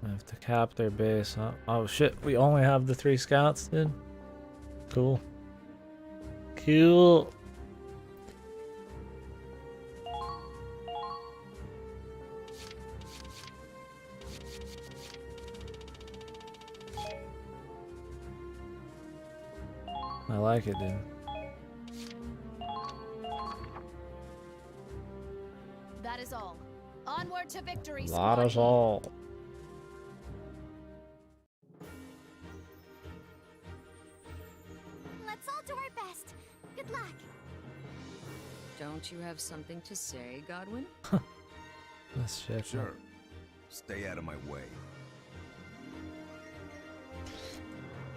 I have to cap their base. Oh shit, we only have the 3 scouts, dude. Cool. Cool. I like it, dude. That is all. Onward to victory, That is Squaddy. all. Let's all do our best. Good luck. Don't you have something to say, Godwin? That's shit. Sure. Stay out of my way.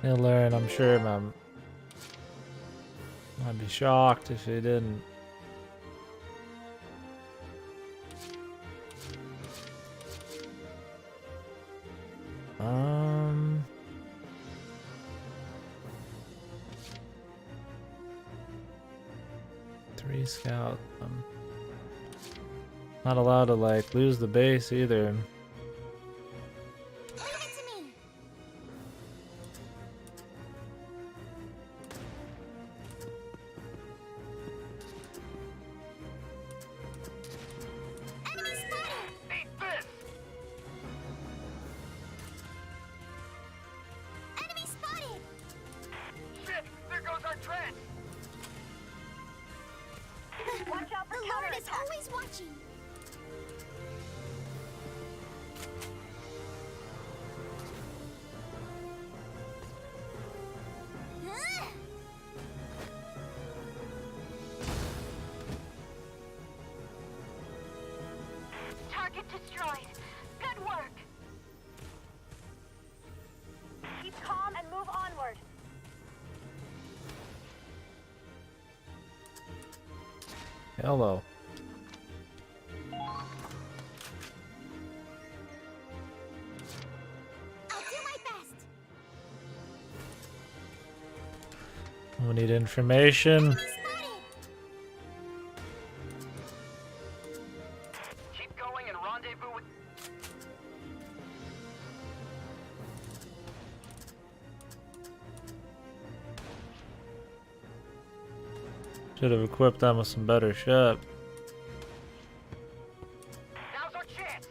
He'll learn, I'm sure, man. I'd be shocked if he didn't. Three scout. Not allowed to like lose the base either. Leave it to me. Enemy spotted. Eat this! Enemy spotted. Shit! There goes our trench! Watch out for the Lord is always watching. Target destroyed. Good work. Keep calm and move onward. Hello. I'll do my best. We need information. Enemy spotted. Keep going and rendezvous with... Should have equipped them with some better shit. Now's our chance.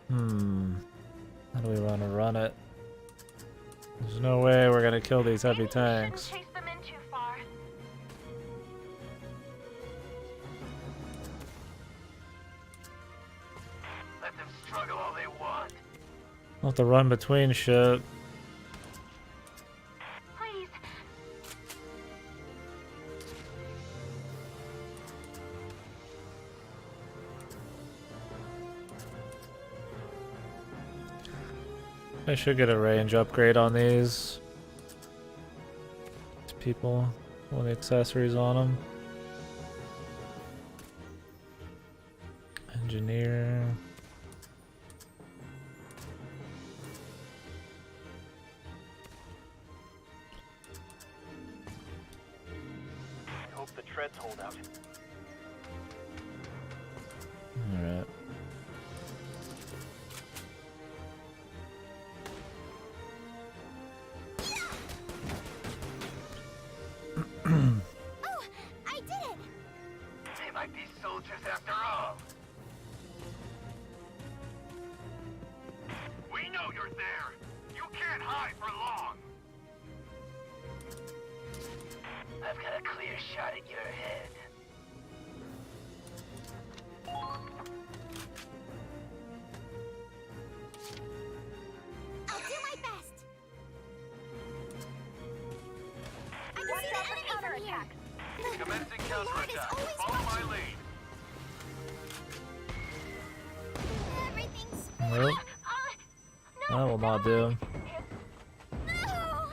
How do we want to run it? There's no way we're gonna kill these heavy tanks. Chase them in too far. Let them struggle all they want. We'll have to run between shit. Please. I should get a range upgrade on these people with accessories on them. Engineer. I hope the treads hold out. Alright. Oh, I did it. They might be soldiers after all. We know you're there. You can't hide for long. I've got a clear shot at your head. I'll do my best. I can see the enemy from here. Commencing The Lord is counterattack. always Follow my watching. lead. Everything's Nope. That will not do. no.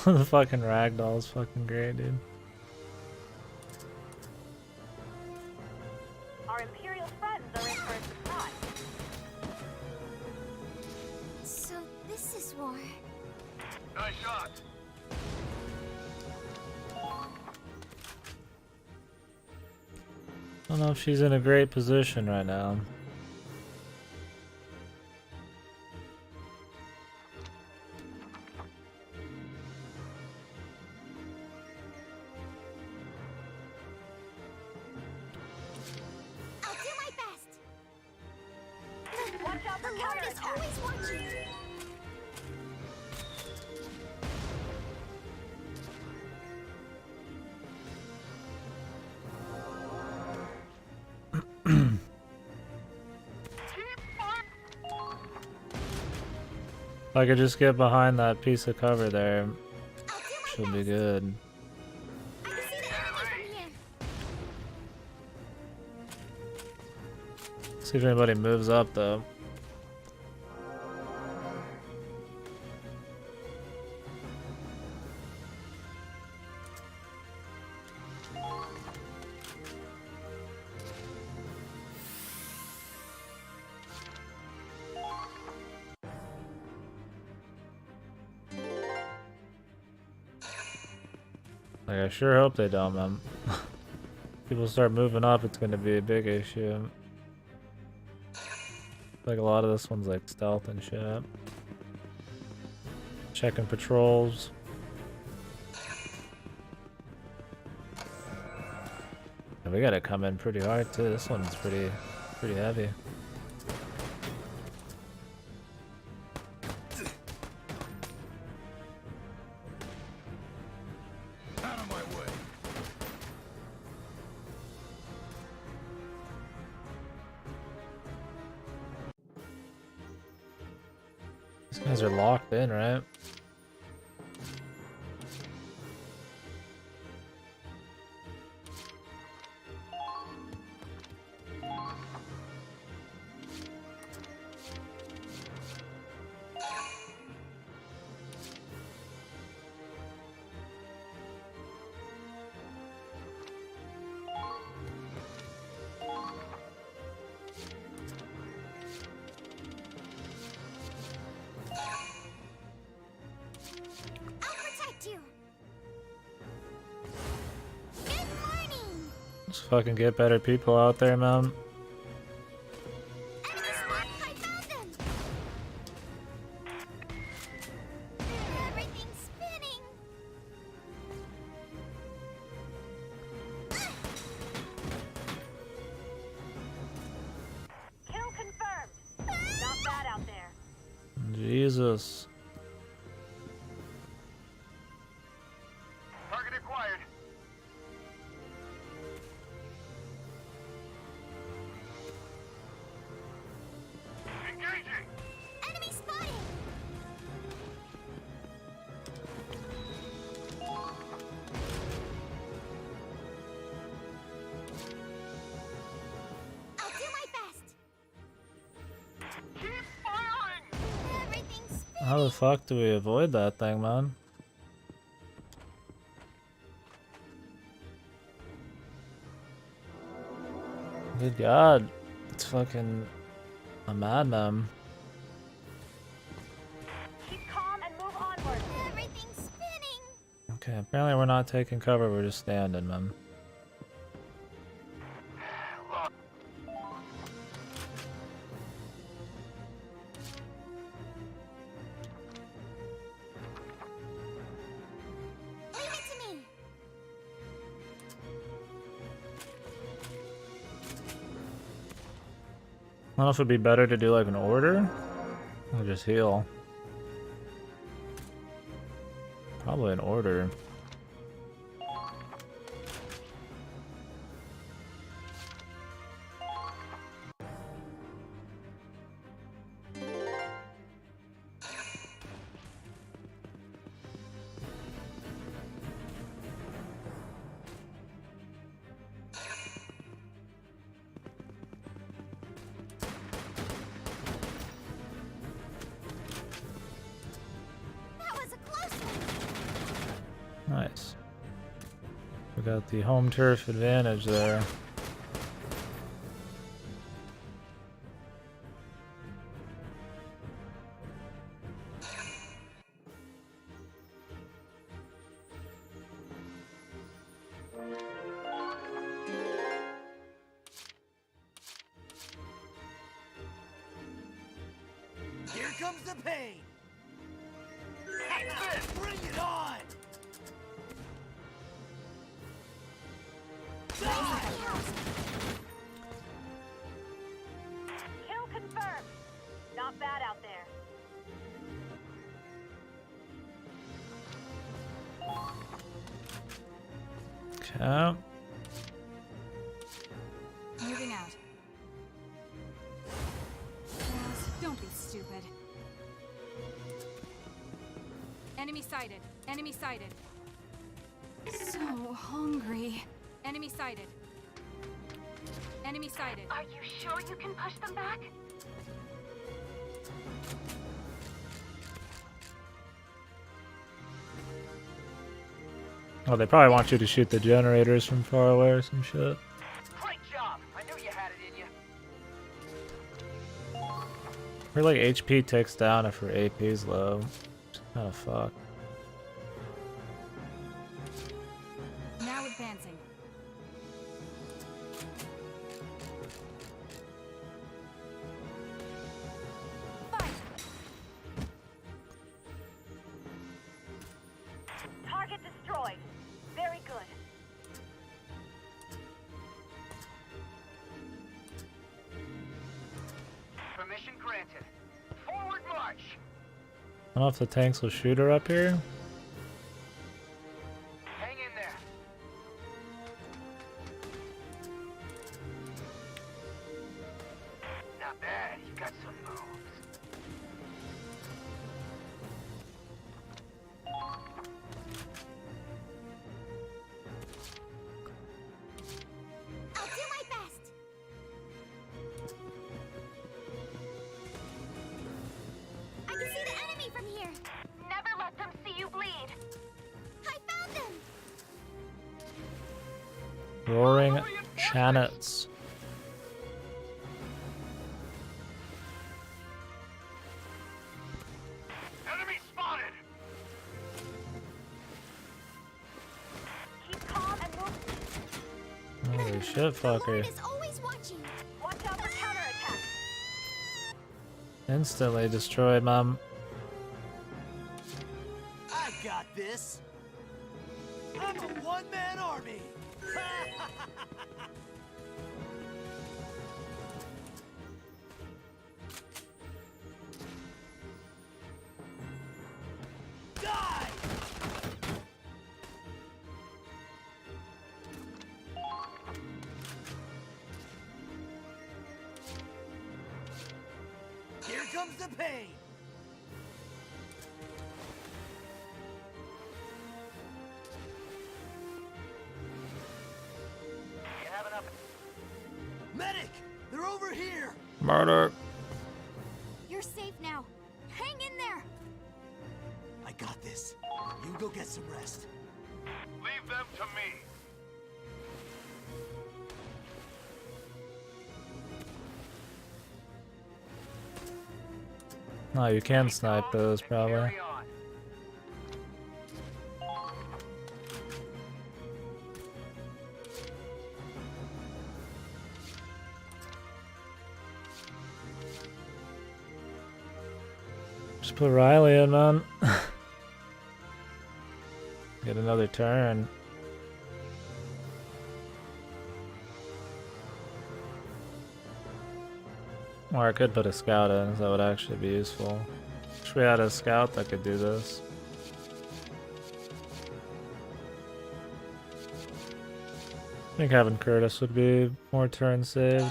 The fucking ragdoll is fucking great, dude. Our Imperial friends are in for a surprise. So this is war. Nice shot. I don't know if she's in a great position right now. If I could just get behind that piece of cover there, I'll do my should be best. good. I can see the enemy from here. See if anybody moves up though. Like, I sure hope they don't, man. People start moving up, it's gonna be a big issue. Like, a lot of this one's like stealth and shit. Checking patrols. And we gotta come in pretty hard too. This one's pretty heavy. Out of my way. These guys are locked in, right? I'll protect you. Good morning. Let's fucking get better people out there, man. Enemy spot. I found them. Everything's spinning. Kill confirmed. Not bad out there. Jesus. Target acquired. Engaging. Enemy spotted. I'll do my best. Keep firing. Everything's spinning. How the fuck do we avoid that thing, man? Good God. It's fucking a madman. Keep calm and move onward. Everything's spinning. Okay, apparently we're not taking cover, we're just standing, man. Leave it to me. I don't know if it'd be better to do like an order or just heal. Probably an order. That was a close one. Nice. We got the home turf advantage there. Here comes the pain. Bring it on. Kill confirmed. Not bad out there. Okay. Moving out. Enemy sighted. Enemy sighted. So hungry. Enemy sighted. Enemy sighted. Are you sure you can push them back? Oh, they probably want you to shoot the generators from far away or some shit. Great job! I knew you had it in you. Her like HP ticks down if her AP is low. Kind of fuck. Now advancing. Fire. Target destroyed. Very good. Permission granted. Forward march! I don't know if the tanks will shoot her up here. Hang in there. Not bad. You got some moves. I'll do my best. I can see the enemy from here. Never let them see you bleed. I found them. Roaring Chanets. Enemy spotted! Keep calm and move. Holy shit, The fucker. Lord is always watching. Watch out for counterattack. Instantly destroyed, mom. I got this. I'm a one-man army. Die! Here comes the pain. You have enough. Medic! They're over here! Murder. You're safe now. Hang in there. I got this. You go get some rest. Leave them to me. No, you can snipe those probably. Carry on. Just put Riley in, man. Get another turn. Or I could put a scout in, so that would actually be useful. Wish we had a scout that could do this. I think having Curtis would be more turns saved.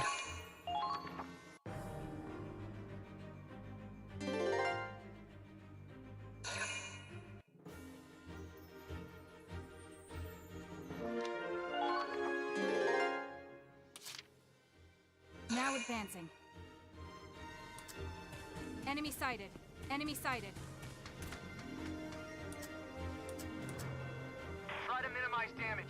Now advancing. Enemy sighted. Enemy sighted. Try to minimize damage.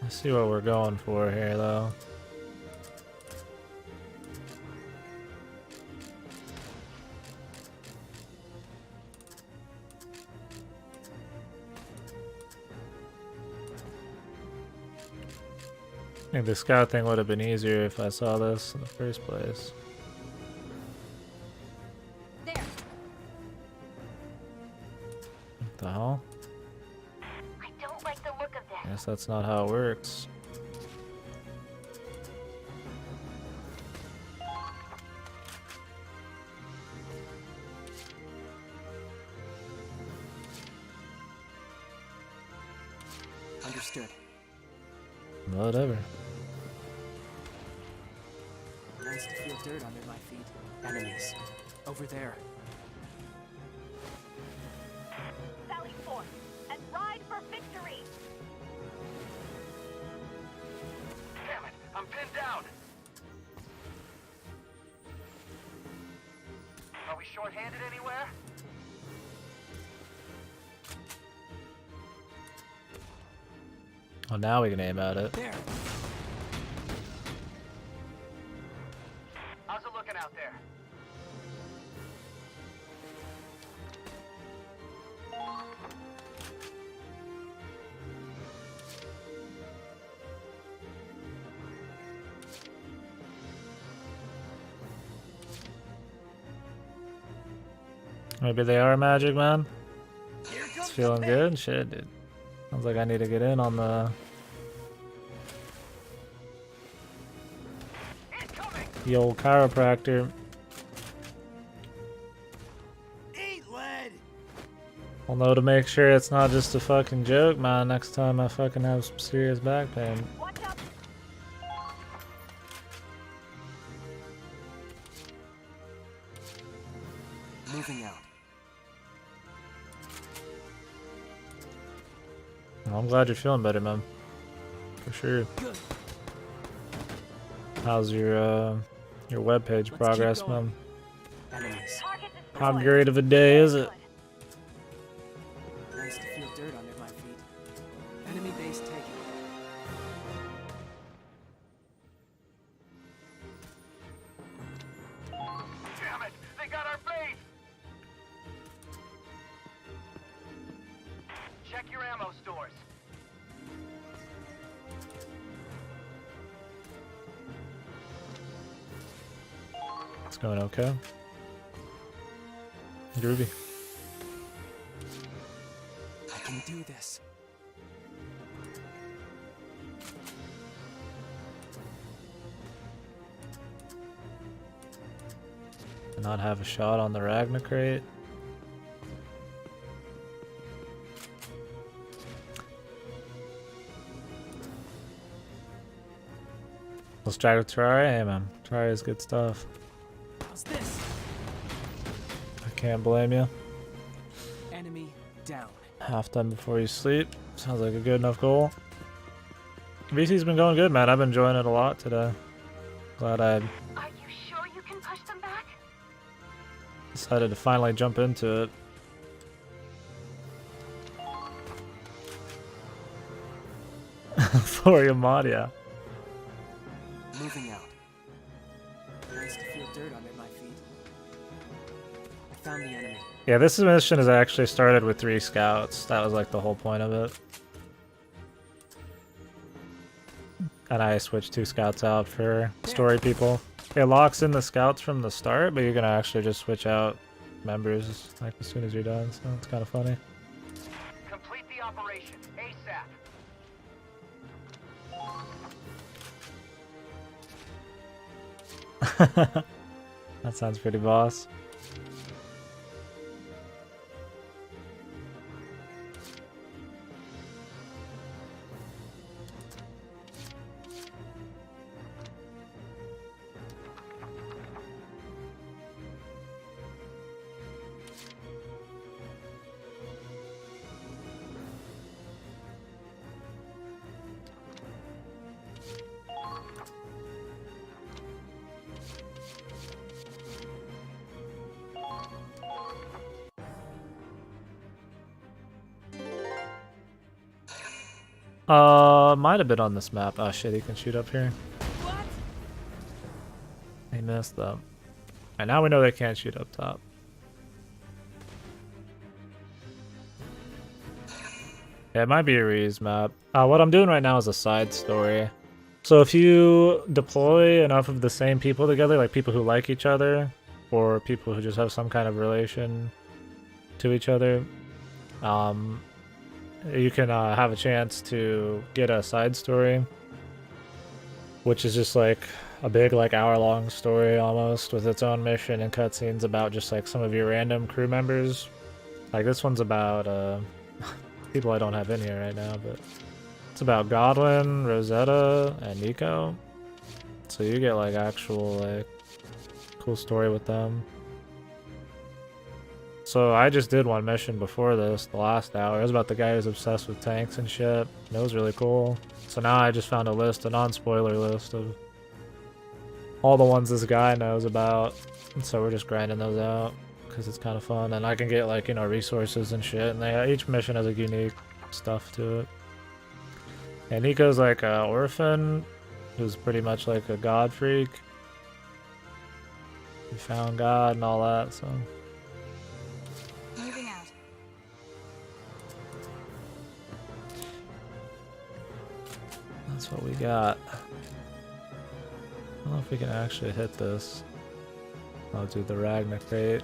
Let's see what we're going for here, though. I think the scout thing would have been easier if I saw this in the first place. There. What the hell? I don't like the look of this. Guess that's not how it works. Understood. Whatever. Nice to feel dirt under my feet. Enemies. Over there. Sally forth and ride for victory. Damn it, I'm pinned down. Are we short-handed anywhere? Oh, now we can aim at it. There. How's it looking out there? Maybe they are magic, man. Here It's comes feeling the good. Shit, dude. Sounds like I need to get in on the old chiropractor. Eat lead. I'll know to make sure it's not just a fucking joke, man. Next time I fucking have some serious back pain. Watch out. Moving out. Well, I'm glad you're feeling better, man. For sure. Good. How's your webpage Let's progress, keep going. man? Enemies. Target How destroyed. great of a day is it? Nice to feel dirt under my feet. Enemy base taken. Damn it, they got our base! Check your ammo stores. It's going okay. Groovy. I can do this. Not have a shot on the Ragnar crate. Let's try to try. Hey man, try is good stuff. How's this? I can't blame you. Enemy down. Half done before you sleep. Sounds like a good enough goal. VC's been going good, man. I've been enjoying it a lot today. Glad I Are you sure you can push them back? decided to finally jump into it. For your mod, yeah. Moving out. Nice to feel dirt under my feet. I found the enemy. Yeah, this mission is actually started with 3 scouts. That was like the whole point of it. And I switched 2 scouts out for story people. It locks in the scouts from the start, but you're gonna actually just switch out members like as soon as you're done, so it's kind of funny. Complete the operation ASAP. That sounds pretty boss. Might have been on this map. Oh shit, he can shoot up here. What? He missed them. And now we know they can't shoot up top. Yeah, it might be a Reese map. What I'm doing right now is a side story. So if you deploy enough of the same people together, like people who like each other, or people who just have some kind of relation to each other, you can have a chance to get a side story, which is just like a big like hour-long story almost with its own mission and cutscenes about just like some of your random crew members. Like this one's about people I don't have in here right now, but it's about Godwin, Rosetta, and Nico. So you get like actual like cool story with them. So I just did one mission before this, the last hour. It was about the guy who's obsessed with tanks and shit. And it was really cool. So now I just found a list, a non-spoiler list of all the ones this guy knows about. And so we're just grinding those out because it's kind of fun. And I can get like, you know, resources and shit. And each mission has a unique stuff to it. And Nico's like an orphan who's pretty much like a god freak. He found God and all that, so. Moving out. That's what we got. I don't know if we can actually hit this. I'll do the Ragnar crate.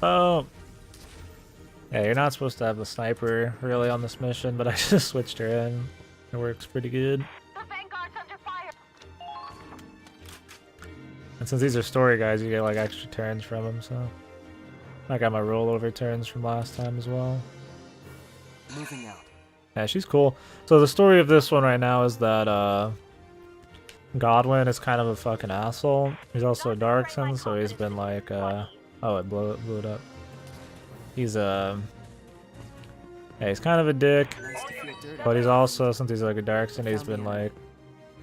Oh! Yeah, you're not supposed to have the sniper really on this mission, but I just switched her in. It works pretty good. The Vanguard's under fire. And since these are story guys, you get like extra turns from them, so. I got my rollover turns from last time as well. Moving out. Yeah, she's cool. So the story of this one right now is that Godwin is kind of a fucking asshole. He's also a Darkson, so he's been like oh, it blew it up. He's yeah, he's kind of a dick, Nice to feel dirt but on he's also, since he's like a Darkson, he's been like,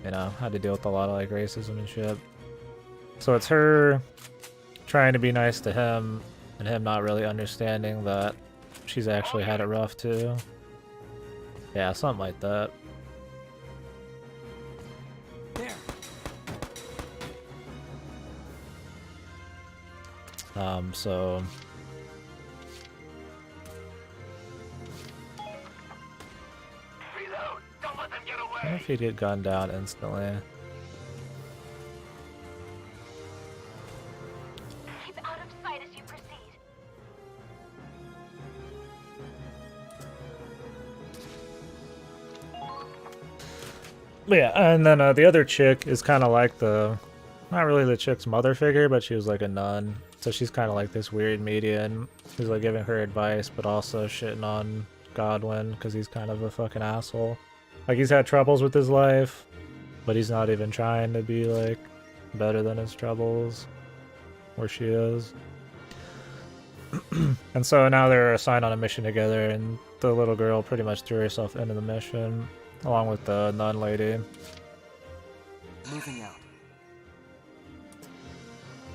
you know, had to deal with a lot of like racism and shit. So it's her trying to be nice to him and him not really understanding that she's actually had it rough too. Yeah, something like that. There. So Reload. Don't let them get I wonder away. if he'd get gunned down instantly. Keep out of sight as you proceed. But yeah, and then the other chick is kind of like the, not really the chick's mother figure, but she was like a nun. So she's kind of like this weird median who's like giving her advice, but also shitting on Godwin because he's kind of a fucking asshole. Like he's had troubles with his life, but he's not even trying to be like better than his troubles, where she is. And so now they're assigned on a mission together, and the little girl pretty much threw herself into the mission along with the nun lady. Moving out.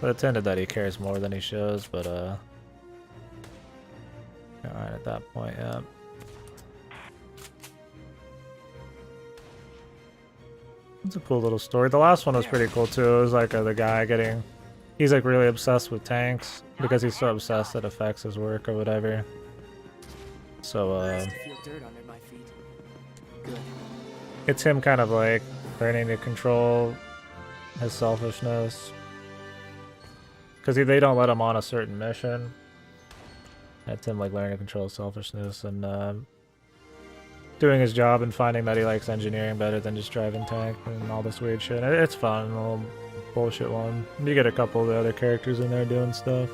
But it's hinted that he cares more than he shows, but alright at that point, yeah. It's a cool little story. The last one was pretty cool too. It was like the guy getting, he's like really obsessed with tanks because he's so obsessed it affects his work or whatever. So Nice to feel dirt under my feet. Good. it's him kind of like learning to control his selfishness. Because they don't let him on a certain mission. It's him like learning to control his selfishness and doing his job and finding that he likes engineering better than just driving tank and all this weird shit. It's fun, a little bullshit one. You get a couple of the other characters in there doing stuff.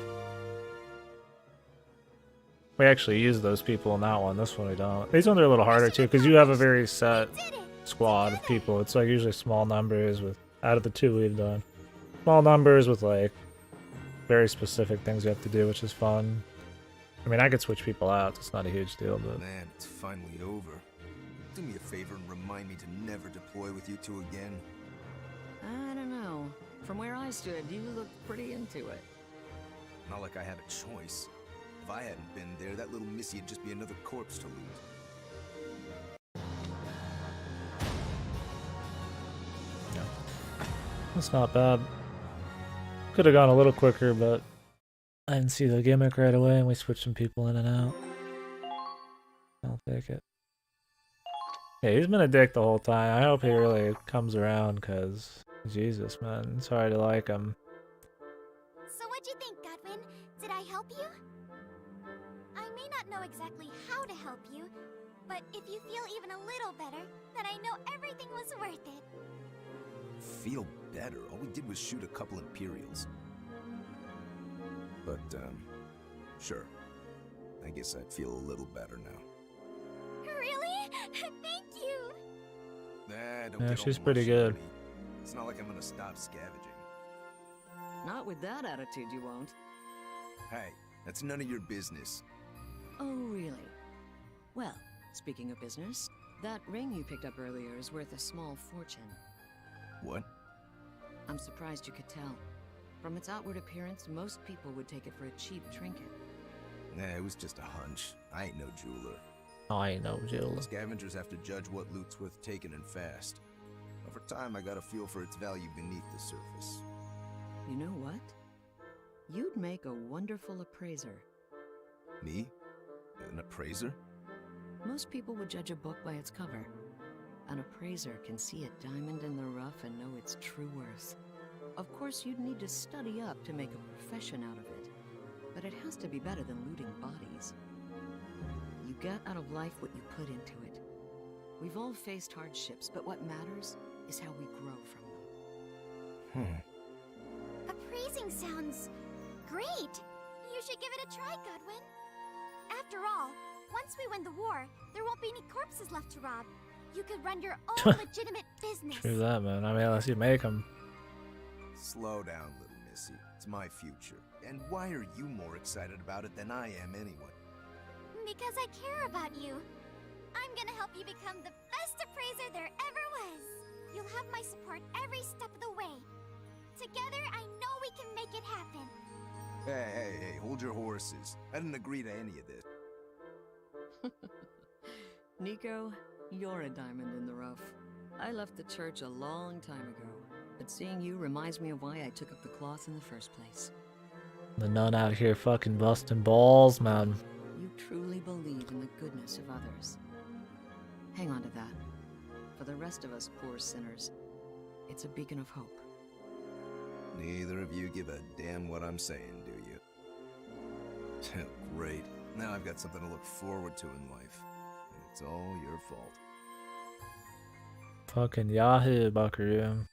We actually use those people in that one. This one we don't. These ones are a little harder too because you have a very set squad of people. It's like usually small numbers with, out of the two we've done, small numbers with like very specific things you have to do, which is fun. I mean, I could switch people out. It's not a huge deal, but Man, it's finally over. Do me a favor and remind me to never deploy with you two again. I don't know. From where I stood, you looked pretty into it. Not like I had a choice. If I hadn't been there, that little missy would just be another corpse to loot. it's not bad. Could have gone a little quicker, but I didn't see the gimmick right away, and we switched some people in and out. I'll take it. Yeah, he's been a dick the whole time. I hope he really comes around, because Jesus, man, it's hard to like him. So what'd you think, Godwin? Did I help you? I may not know exactly how to help you, but if you feel even a little better, then I know everything was worth it. Feel better? All we did was shoot a couple Imperials. But, sure. I guess I'd feel a little better now. Really? Thank you! Don't Yeah, get she's all pretty mushy, good. honey. It's not like I'm gonna stop scavenging. Not with that attitude, you won't. Hey, that's none of your business. Oh, really? Well, speaking of business, that ring you picked up earlier is worth a small fortune. What? I'm surprised you could tell. From its outward appearance, most people would take it for a cheap trinket. Nah, it was just a hunch. I ain't no jeweler. I know, Jill. Scavengers have to judge what loot's worth taking and fast. Over time, I got a feel for its value beneath the surface. You know what? You'd make a wonderful appraiser. Me? An appraiser? Most people would judge a book by its cover. An appraiser can see a diamond in the rough and know its true worth. Of course, you'd need to study up to make a profession out of it. But it has to be better than looting bodies. You get out of life what you put into it. We've all faced hardships, but what matters is how we grow from them. Appraising sounds great. You should give it a try, Godwin. After all, once we win the war, there won't be any corpses left to rob. You could run your own legitimate business. True that, man. I mean, unless you make them. Slow down, little missy. It's my future. And why are you more excited about it than I am anyway? Because I care about you. I'm gonna help you become the best appraiser there ever was. You'll have my support every step of the way. Together, I know we can make it happen. Hey, hold your horses. I didn't agree to any of this. Nico, you're a diamond in the rough. I left the church a long time ago, but seeing you reminds me of why I took up the cloth in the first place. The nun out here fucking busting balls, man. You truly believe in the goodness of others. Hang on to that. For the rest of us poor sinners, it's a beacon of hope. Neither of you give a damn what I'm saying, do you? Great. Now I've got something to look forward to in life. It's all your fault. Fucking Yahoo, Buckaroo.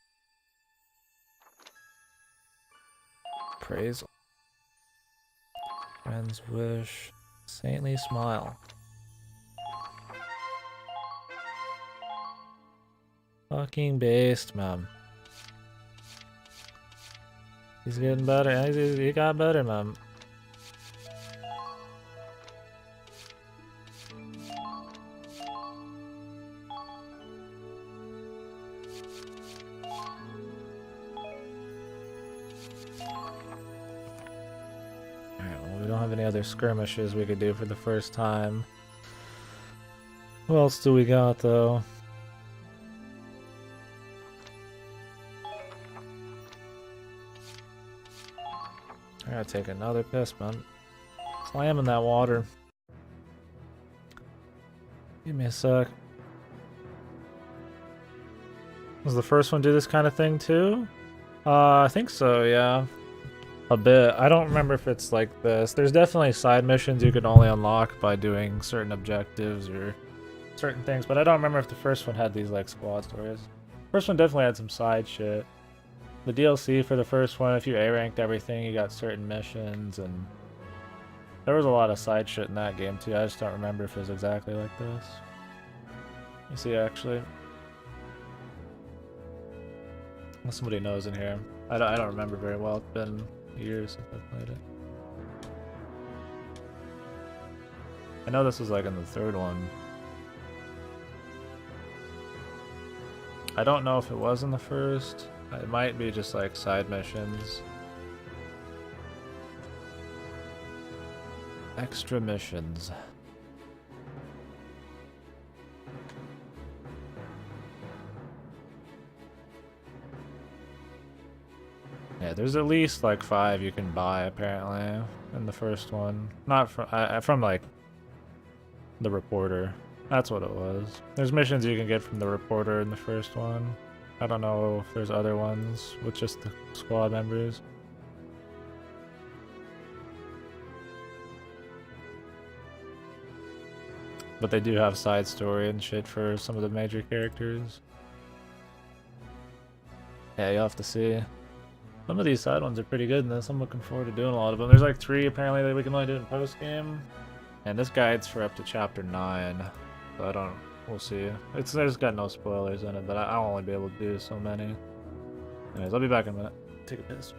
Praise. Friend's wish. Saintly smile. Fucking based, man. He's getting better. He got better, man. Alright, well, we don't have any other skirmishes we could do for the first time. What else do we got, though? I gotta take another piss, man. Slam in that water. Give me a sec. Does the first one do this kind of thing too? I think so, yeah. A bit. I don't remember if it's like this. There's definitely side missions you can only unlock by doing certain objectives or certain things, but I don't remember if the first one had these like squad stories. First one definitely had some side shit. The DLC for the first one, if you A-ranked everything, you got certain missions, and there was a lot of side shit in that game too. I just don't remember if it was exactly like this. You see, actually. Unless somebody knows in here. I don't remember very well. It's been years since I played it. I know this was like in the third one. I don't know if it was in the first. It might be just like side missions. Extra missions. Yeah, there's at least like 5 you can buy apparently in the first one. Not from like the reporter. That's what it was. There's missions you can get from the reporter in the first one. I don't know if there's other ones with just the squad members. But they do have side story and shit for some of the major characters. Yeah, you'll have to see. Some of these side ones are pretty good, and I'm looking forward to doing a lot of them. There's like 3 apparently that we can only do in post game, and this guide's for up to chapter 9. So I don't we'll see. There's got no spoilers in it, but I'll only be able to do so many. Anyways, I'll be back in a minute. Take a piss.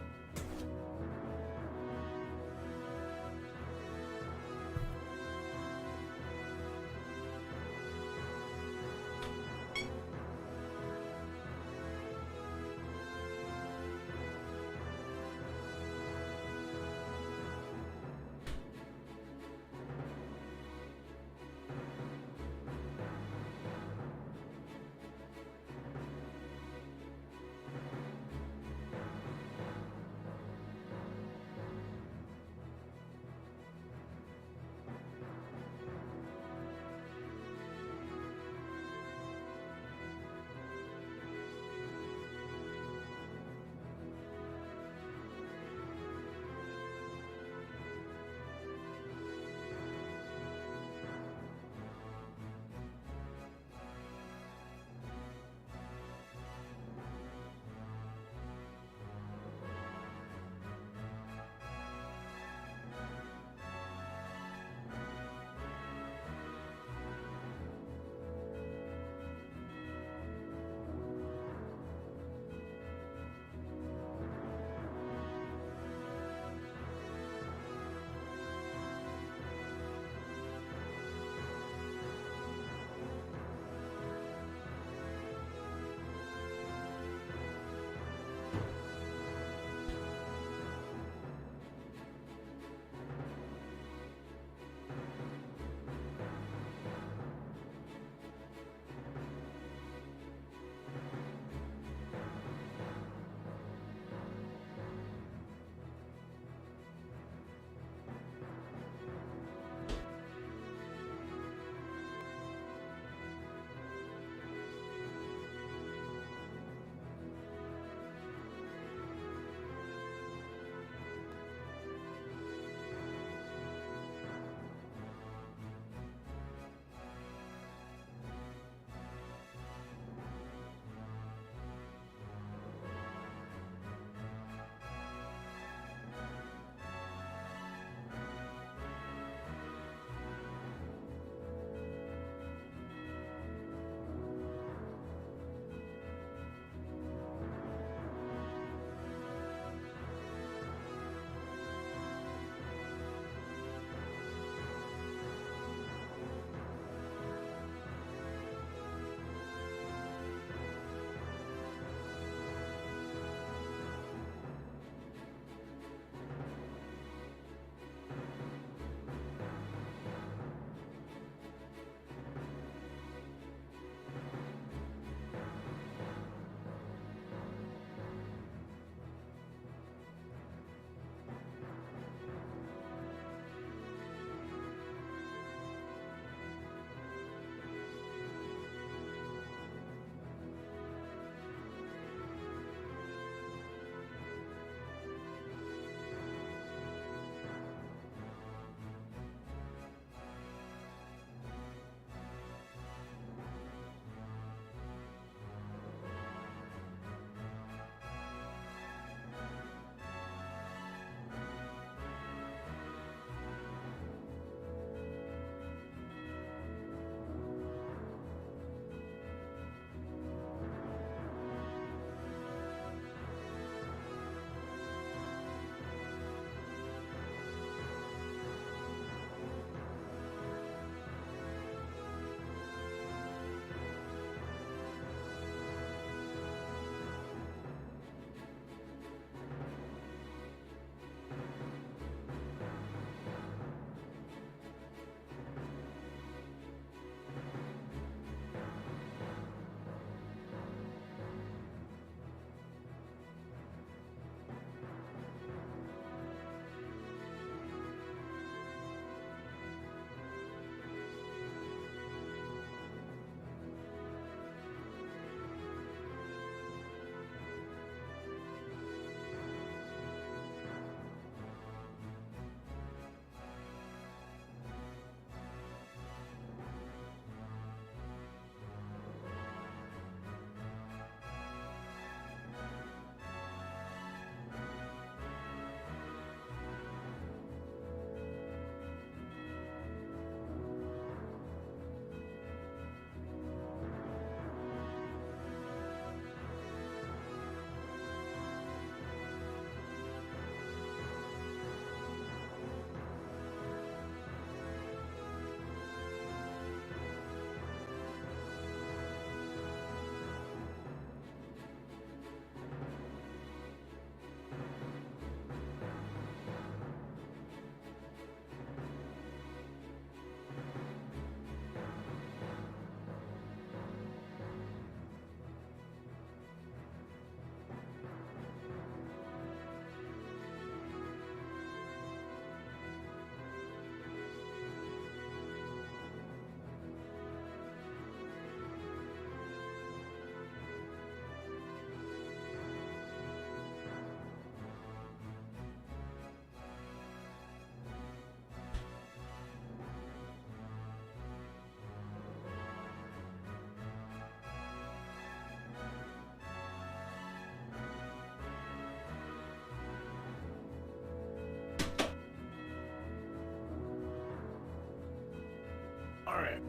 Alright.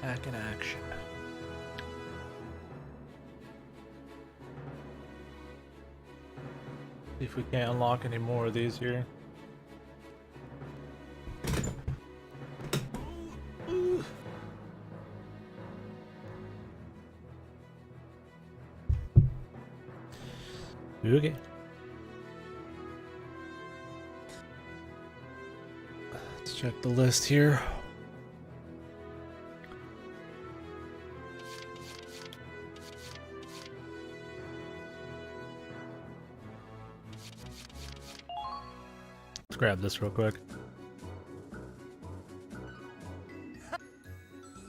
Back in action. See if we can't unlock any more of these here. Okay. Let's check the list here. Let's grab this real quick.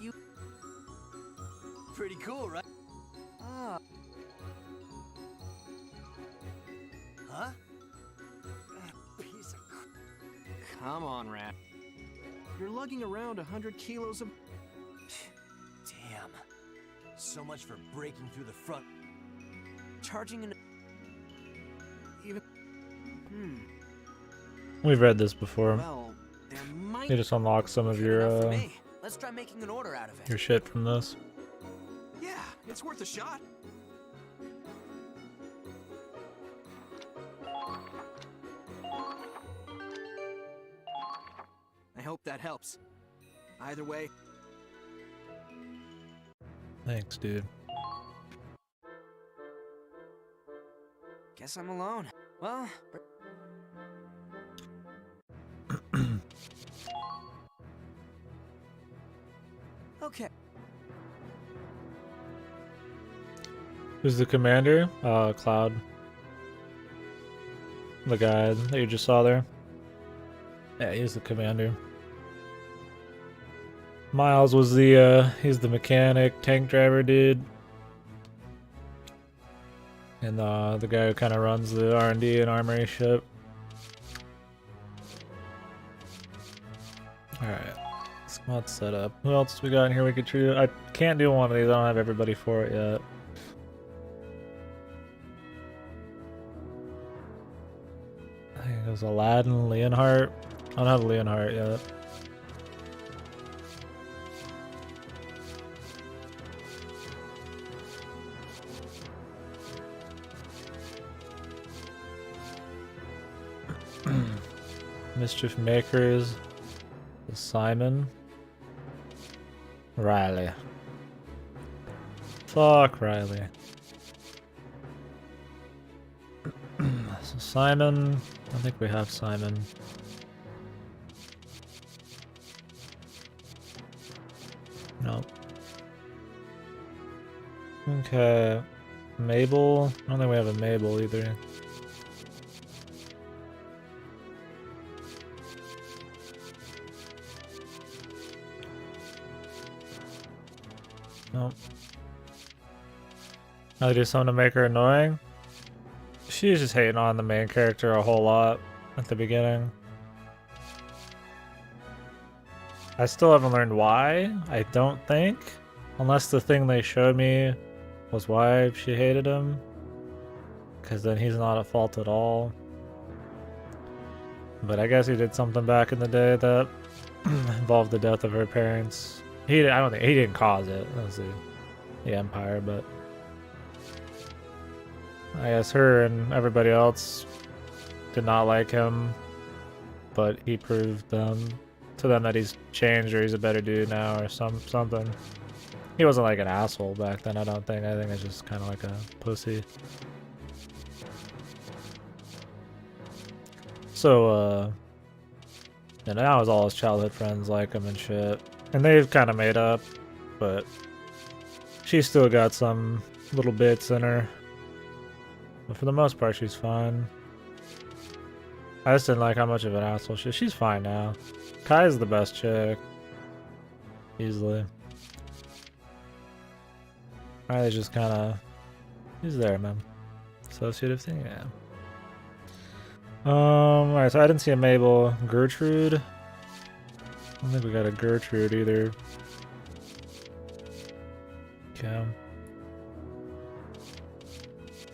You... Pretty cool, right? Ah. Huh? Piece of... Come on, Rat. You're lugging around 100 kilos of... Damn. So much for breaking through the front. Charging an... Even... We've read this before. Well, there might... You just unlock some of your Let's try making an order out of it. your shit from this. Yeah, it's worth a shot. I hope that helps. Either way. Thanks, dude. Guess I'm alone. Well... Okay. Who's the commander? Cloud. The guy that you just saw there. Yeah, he's the commander. Miles was the, he's the mechanic, tank driver dude. And the guy who kind of runs the R&D and armory ship. Alright. Squad setup. Who else we got in here we could choose? I can't do one of these, I don't have everybody for it yet. I think it was Aladdin, Leonhardt. I don't have Leonhardt yet. Mischief Makers. Simon. Riley. Fuck Riley. So Simon. I think we have Simon. Nope. Okay. Mabel. I don't think we have a Mabel either. Nope. I do something to make her annoying. She's just hating on the main character a whole lot at the beginning. I still haven't learned why, I don't think. Unless the thing they showed me was why she hated him. Because then he's not at fault at all. But I guess he did something back in the day that involved the death of her parents. I don't think he didn't cause it. That was the Empire, but I guess her and everybody else did not like him, but he proved to them that he's changed or he's a better dude now or something. He wasn't like an asshole back then, I don't think. I think it's just kind of like a pussy. So, and now his all his childhood friends like him and shit. And they've kind of made up, but she's still got some little bits in her. But for the most part, she's fine. I just didn't like how much of an asshole she is. She's fine now. Kai's the best chick. Easily. Riley's just kind of... He's there, man. Associative thing? Yeah. Alright, so I didn't see a Mabel. Gertrude? I don't think we got a Gertrude either. Okay.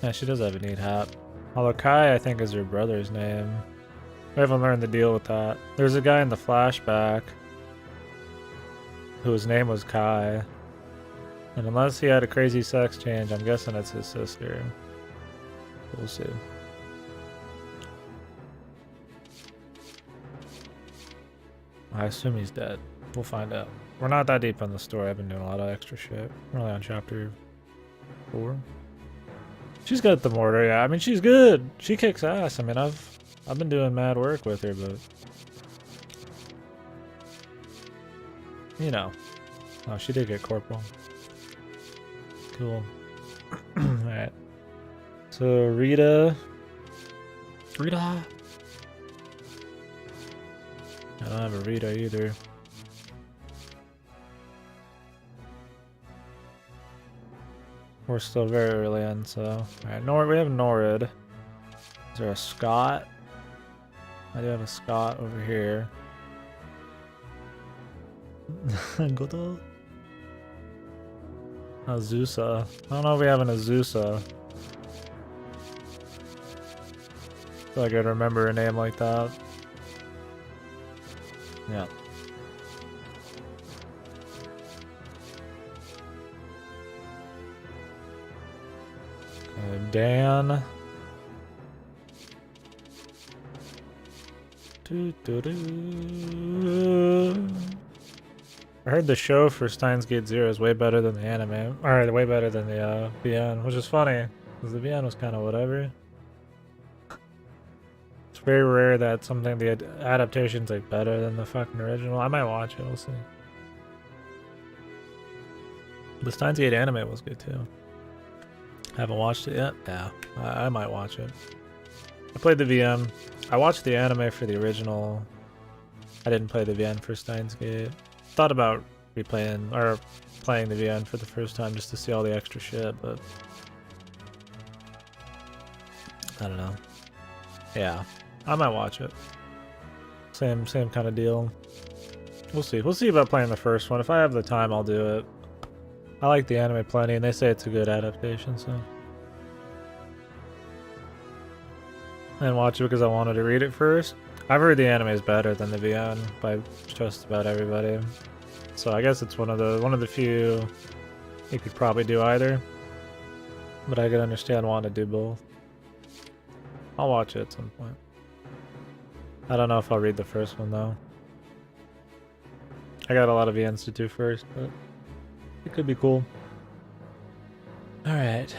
Yeah, she does have a neat hat. Although Kai, I think, is her brother's name. We haven't learned the deal with that. There's a guy in the flashback whose name was Kai. And unless he had a crazy sex change, I'm guessing it's his sister. We'll see. I assume he's dead. We'll find out. We're not that deep in the story. I've been doing a lot of extra shit. We're only on chapter 4. She's got the mortar, yeah. I mean, she's good. She kicks ass. I mean, I've been doing mad work with her, but you know. Oh, she did get corporal. Cool. Alright. So Rita. I don't have a Rita either. We're still very early in, so. Alright, we have Norid. Is there a Scott? I do have a Scott over here. Goto? Azusa. I don't know if we have an Azusa. I feel like I'd remember a name like that. Yeah. Dan. I heard the show for Steins Gate Zero is way better than the anime. Or way better than the VN, which is funny, because the VN was kind of whatever. It's very rare that something, the adaptation's like better than the fucking original. I might watch it, we'll see. The Steins Gate anime was good too. Haven't watched it yet? Yeah, I might watch it. I played the VM. I watched the anime for the original. I didn't play the VN for Steins Gate. Thought about replaying or playing the VN for the first time just to see all the extra shit, but I don't know. Yeah, I might watch it. Same kind of deal. We'll see. We'll see about playing the first one. If I have the time, I'll do it. I like the anime plenty, and they say it's a good adaptation, so. I didn't watch it because I wanted to read it first. I've heard the anime is better than the VN by just about everybody. So I guess it's one of the few you could probably do either. But I could understand wanting to do both. I'll watch it at some point. I don't know if I'll read the first one though. I got a lot of VNs to do first, but it could be cool. Alright.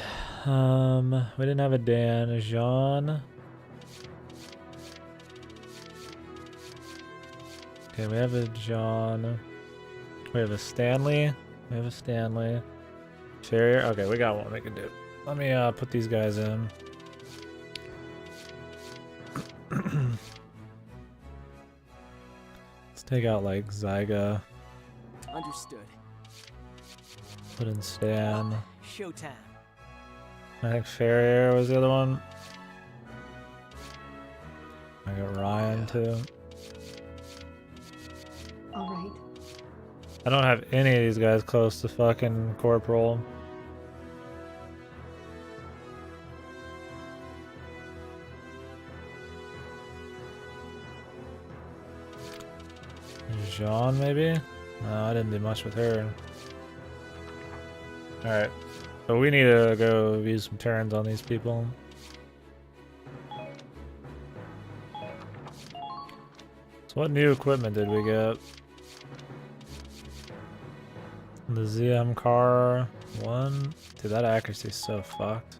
We didn't have a Dan. A Jean. Okay, we have a John. We have a Stanley. We have a Stanley. Farrier. Okay, we got one we can do. Let me put these guys in. Let's take out like Zyga. Understood. Put in Stan. Showtime. I think Farrier was the other one. I got Ryan too. Alright. I don't have any of these guys close to fucking Corporal. Jean, maybe? No, I didn't do much with her. Alright. So we need to go use some turns on these people. So what new equipment did we get? The ZM car 1. Dude, that accuracy is so fucked.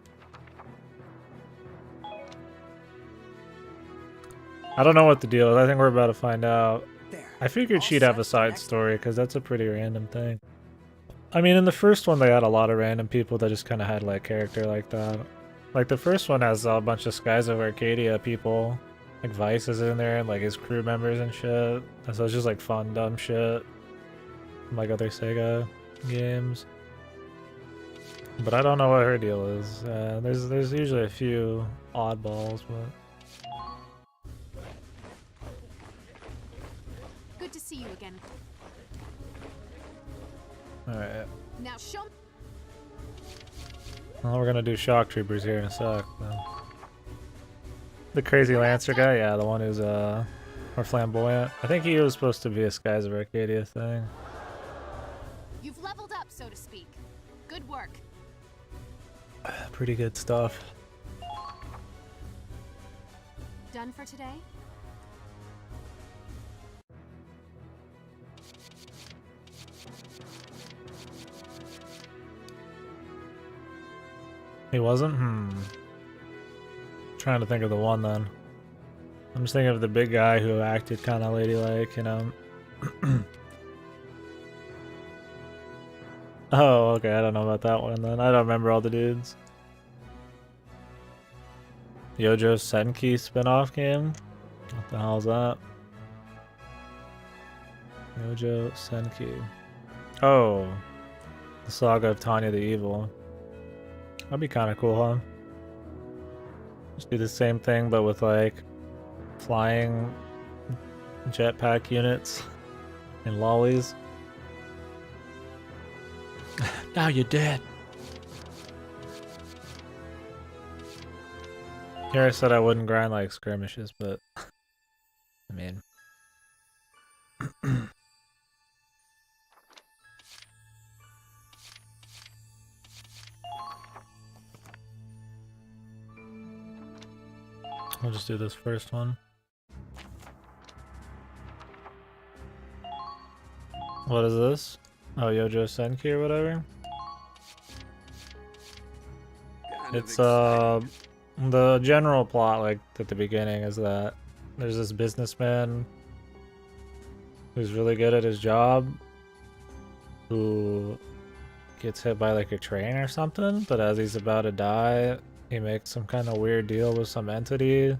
I don't know what the deal is. I think we're about to find out. I figured she'd have a side story because that's a pretty random thing. I mean, in the first one, they had a lot of random people that just kind of had like character like that. Like the first one has a bunch of Skies of Arcadia people. Like Vice is in there and like his crew members and shit. And so it's just like fun, dumb shit. Like other Sega games. But I don't know what her deal is. There's usually a few oddballs, but... Good to see you again. Alright. Now show me. Well, we're gonna do shock troopers here in a sec. Then. The crazy lancer guy, yeah, the one who's more flamboyant. I think he was supposed to be a Skies of Arcadia thing. You've leveled up, so to speak. Good work. Pretty good stuff. Done for today? He wasn't? Trying to think of the one then. I'm just thinking of the big guy who acted kind of ladylike, you know. Oh, okay, I don't know about that one then. I don't remember all the dudes. Yojo Senki spin-off game? What the hell is that? Yojo Senki. Oh. The Saga of Tanya the Evil. That'd be kind of cool, huh? Just do the same thing, but with like flying jetpack units and lollies. Now you're dead. Here I said I wouldn't grind like skirmishes, but I mean. I'll just do this first one. What is this? Oh, Yojo Senki or whatever? It's the general plot, like at the beginning, is that there's this businessman who's really good at his job who gets hit by like a train or something, but as he's about to die, he makes some kind of weird deal with some entity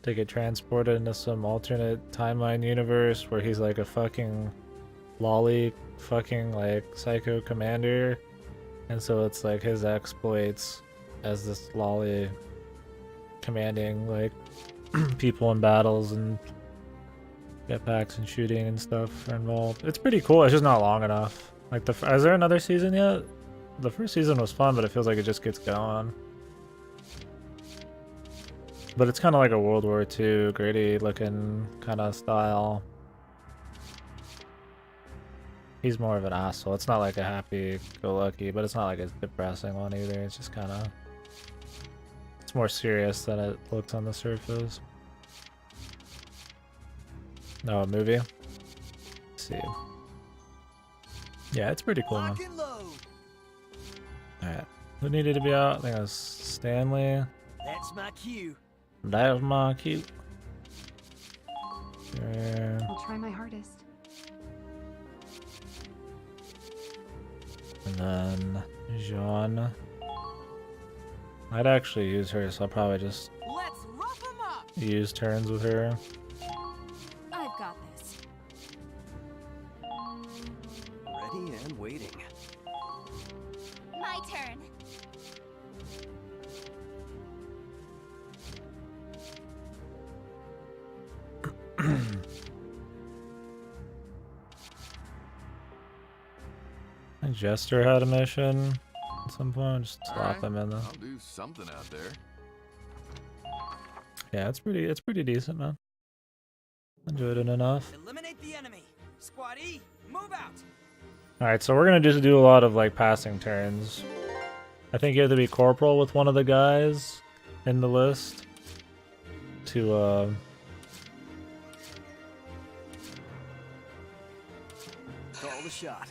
to get transported into some alternate timeline universe where he's like a fucking lolly fucking like psycho commander, and so it's like his exploits as this lolly commanding like people in battles and jetpacks and shooting and stuff are involved. It's pretty cool. It's just not long enough. Like is there another season yet? The first season was fun, but it feels like it just gets going. But it's kind of like a World War II gritty looking kind of style. He's more of an asshole. It's not like a happy-go-lucky, but it's not like a depressing one either. It's just kind of... It's more serious than it looks on the surface. No, a movie? Let's see. Yeah, it's pretty cool, man. Alright. Who needed to be out? I think it was Stanley. That's my cue. That was my cue. Sure. I'll try my hardest. And then Jean. I'd actually use her, so I'll probably just Let's rough 'em up. use turns with her. I've got this. Ready and waiting. My turn. I think Jester had a mission at some point. Just slap him in there. I'll do something out there. Yeah, it's pretty decent, man. Enjoyed it enough. Eliminate the enemy. Squad E, move out. Alright, so we're gonna just do a lot of like passing turns. I think you have to be corporal with one of the guys in the list to Call the shot.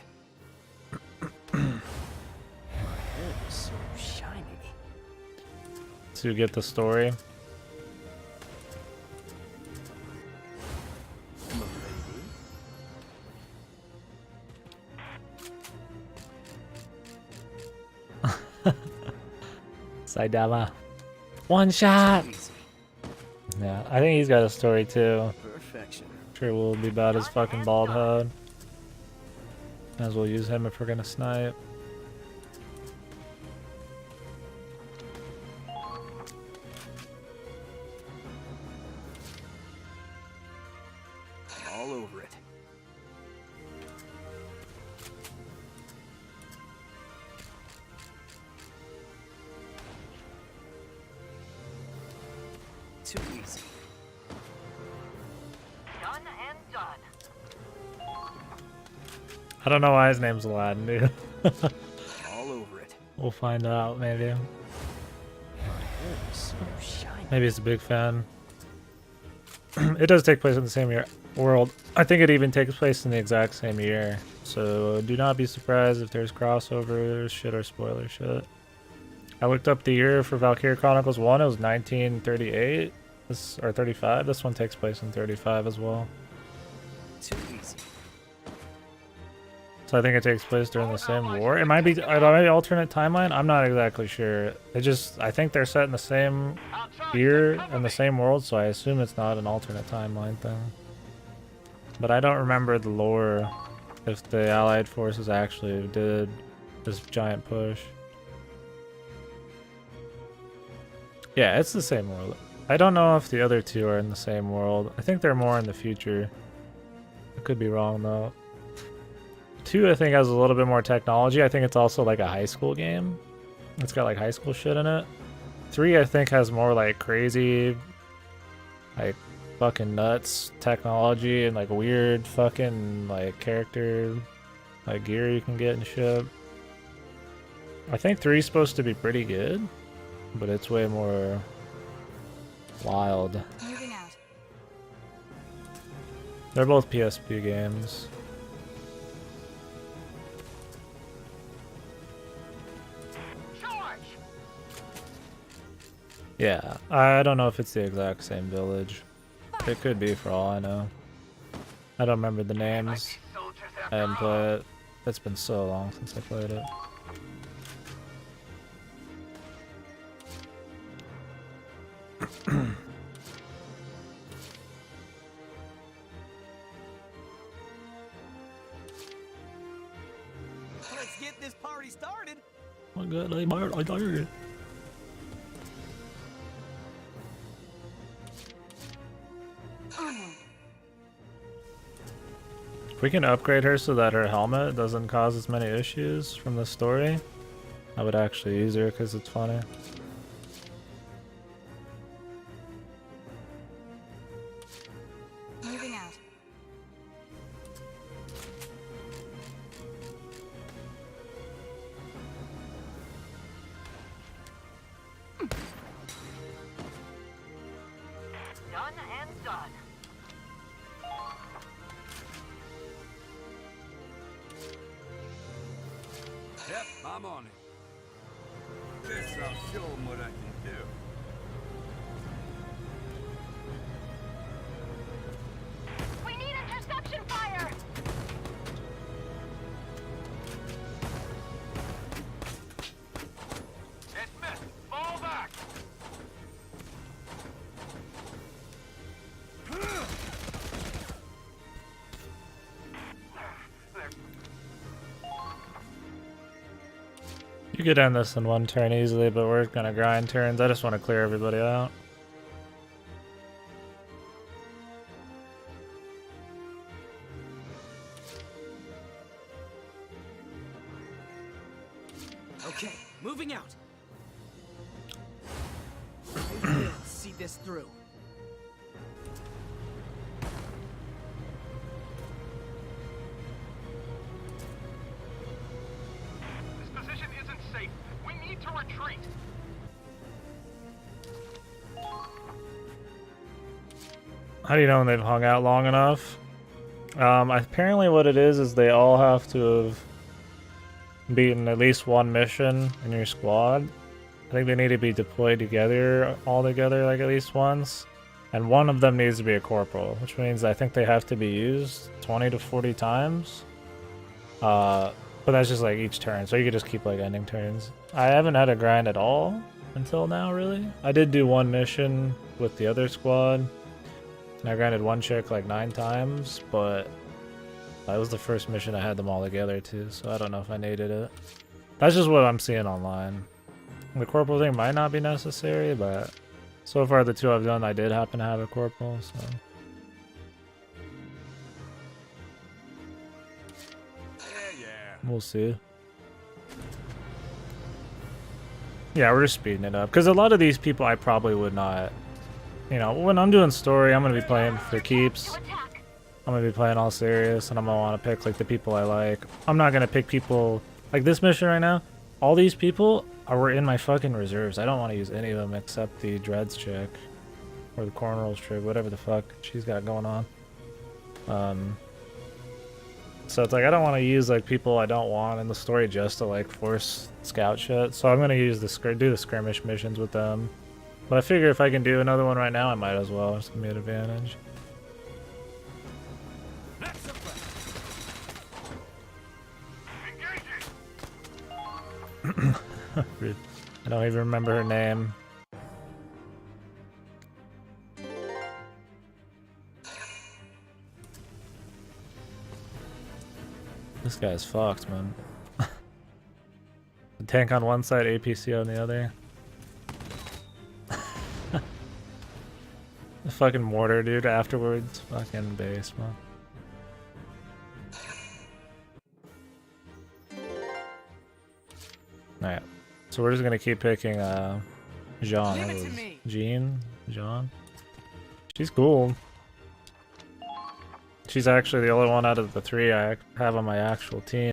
My head is so shiny. to get the story. Saidama. One shot! Yeah, I think he's got a story too. Perfection. Sure will be about his fucking bald head. Might as well use him if we're gonna snipe. All over it. Too easy. Done and done. I don't know why his name's Aladdin, dude. All over it. We'll find out, maybe. So shiny. Maybe he's a big fan. It does take place in the same world. I think it even takes place in the exact same year. So do not be surprised if there's crossovers, shit, or spoiler shit. I looked up the year for Valkyria Chronicles 1. It was 1938. Or 35. This one takes place in 35 as well. Too easy. So I think it takes place during the same war. It might be alternate timeline. I'm not exactly sure. I think they're set in the same year and the same world, so I assume it's not an alternate timeline thing. But I don't remember the lore if the Allied forces actually did this giant push. Yeah, it's the same world. I don't know if the other two are in the same world. I think they're more in the future. I could be wrong though. 2, I think, has a little bit more technology. I think it's also like a high school game. It's got like high school shit in it. 3, I think, has more like crazy, like fucking nuts technology and like weird fucking like character, like gear you can get and shit. I think 3 is supposed to be pretty good, but it's way more wild. Moving out. They're both PSP games. Yeah, I don't know if it's the exact same village. It could be for all I know. I don't remember the names. I haven't played it. It's been so long since I played it. Let's get this party started. Oh my god, I died. If we can upgrade her so that her helmet doesn't cause as many issues from the story, I would actually use her because it's funny. Moving out. Done and done. Yep, I'm on it. Guess I'll show 'em what I can do. We need interception fire! It missed! Fall back! You could end this in one turn easily, but we're gonna grind turns. I just want to clear everybody out. Okay, moving out. I will see this through. This position isn't safe. We need to retreat. How do you know when they've hung out long enough? Apparently what it is they all have to have beaten at least one mission in your squad. I think they need to be deployed together, all together, like at least once. And one of them needs to be a corporal, which means I think they have to be used 20 to 40 times. But that's just like each turn, so you could just keep like ending turns. I haven't had a grind at all until now, really. I did do one mission with the other squad, and I grinded one chick like 9 times, but that was the first mission I had them all together too, so I don't know if I needed it. That's just what I'm seeing online. The corporal thing might not be necessary, but so far the 2 I've done, I did happen to have a corporal, so. Yeah. We'll see. Yeah, we're just speeding it up. Because a lot of these people I probably would not you know, when I'm doing story, I'm gonna be playing for keeps. I'm gonna be playing all serious, and I'm gonna want to pick like the people I like. I'm not gonna pick people like this mission right now. All these people were in my fucking reserves. I don't want to use any of them except the Dreads chick or the Cornrows chick, whatever the fuck she's got going on. So it's like I don't want to use like people I don't want in the story just to like force scout shit. So I'm gonna use do the skirmish missions with them. But I figure if I can do another one right now, I might as well. It's gonna be an advantage. I don't even remember her name. This guy's fucked, man. The tank on one side, APC on the other. The fucking mortar, dude, afterwards. Fucking base, man. Alright. So we're just gonna keep picking, Jean. That was Jean? Jean? She's cool. She's actually the only one out of the three I have on my actual team.